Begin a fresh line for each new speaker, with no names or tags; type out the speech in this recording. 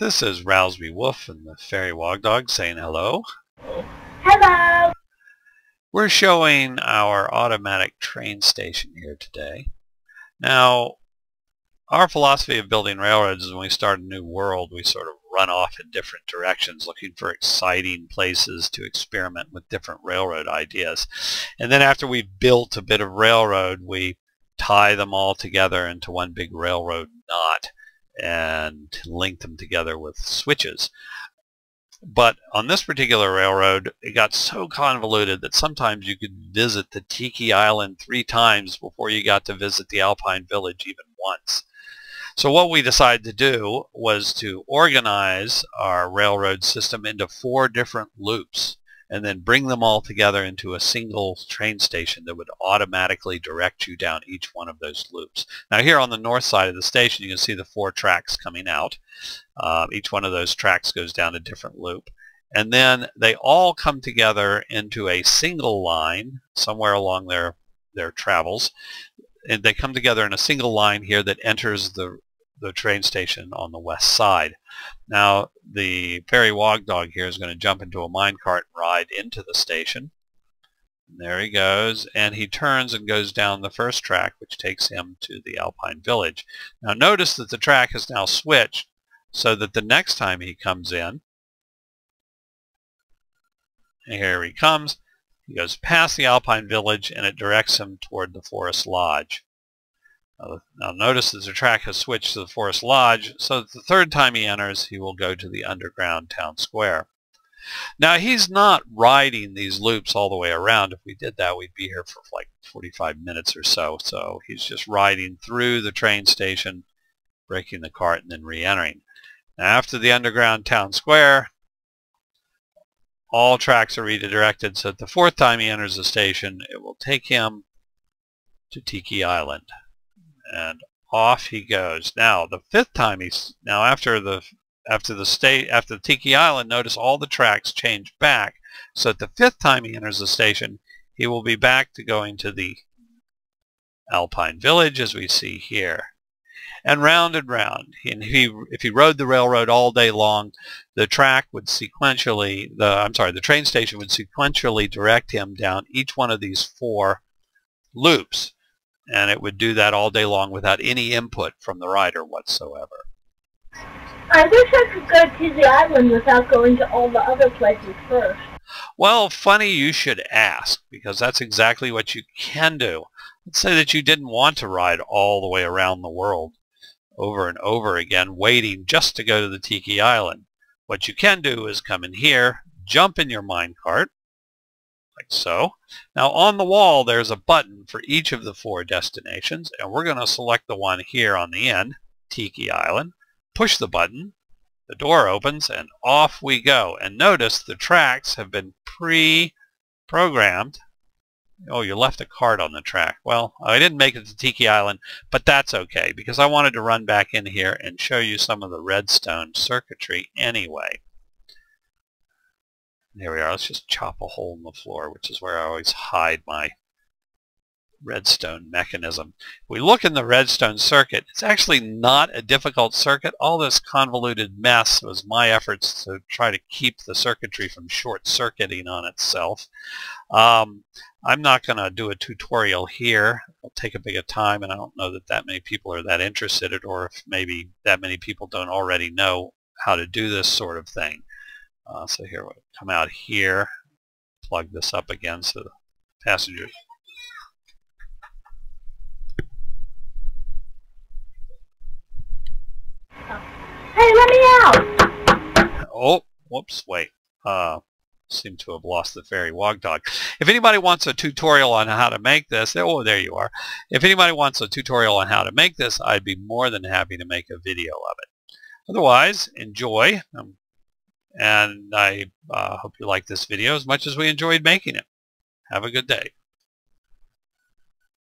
This is Rousby Wolf and the Fairy Wogdog saying hello.
Hello!
We're showing our automatic train station here today. Now, our philosophy of building railroads is when we start a new world, we sort of run off in different directions looking for exciting places to experiment with different railroad ideas. And then after we've built a bit of railroad, we tie them all together into one big railroad knot and link them together with switches. But on this particular railroad, it got so convoluted that sometimes you could visit the Tiki Island 3 times before you got to visit the Alpine Village even once. So what we decided to do was to organize our railroad system into 4 different loops and then bring them all together into a single train station that would automatically direct you down each one of those loops. Now here on the north side of the station you can see the 4 tracks coming out. Each one of those tracks goes down a different loop. And then they all come together into a single line somewhere along their travels. And they come together in a single line here that enters the train station on the west side. Now the Fairy Wogdog here is going to jump into a minecart and ride into the station. And there he goes, and he turns and goes down the first track, which takes him to the Alpine Village. Now notice that the track has now switched so that the next time he comes in, and here he comes, he goes past the Alpine Village and it directs him toward the Forest Lodge. Now notice that the track has switched to the Forest Lodge, so that the third time he enters, he will go to the underground town square. Now he's not riding these loops all the way around. If we did that, we'd be here for like 45 minutes or so. So he's just riding through the train station, breaking the cart, and then re-entering. Now after the underground town square, all tracks are redirected, so that the 4th time he enters the station, it will take him to Tiki Island. And off he goes. Now the 5th time after the Tiki Island, notice all the tracks change back. So at the 5th time he enters the station, he will be back to going to the Alpine Village, as we see here. And round. And if he rode the railroad all day long, the train station would sequentially direct him down each one of these 4 loops. And it would do that all day long without any input from the rider whatsoever.
I wish I could go to the island without going to all the other places first.
Well, funny you should ask, because that's exactly what you can do. Let's say that you didn't want to ride all the way around the world over and over again, waiting just to go to the Tiki Island. What you can do is come in here, jump in your minecart, like so. Now on the wall there's a button for each of the 4 destinations, and we're going to select the one here on the end, Tiki Island. Push the button, the door opens, and off we go. And notice the tracks have been pre-programmed. Oh, you left a card on the track. Well, I didn't make it to Tiki Island, but that's okay, because I wanted to run back in here and show you some of the redstone circuitry anyway. There we are. Let's just chop a hole in the floor, which is where I always hide my redstone mechanism. If we look in the redstone circuit, it's actually not a difficult circuit. All this convoluted mess was my efforts to try to keep the circuitry from short-circuiting on itself. I'm not going to do a tutorial here. It'll take a bit of time, and I don't know that many people are that interested in it, or if maybe that many people don't already know how to do this sort of thing. So here we'll come out here, plug this up again so the passenger.
Hey, let me out!
Oh, whoops, wait. Seem to have lost the Fairy Wogdog. If anybody wants a tutorial on how to make this, oh, there you are. If anybody wants a tutorial on how to make this, I'd be more than happy to make a video of it. Otherwise, enjoy. And I hope you like this video as much as we enjoyed making it. Have a good day.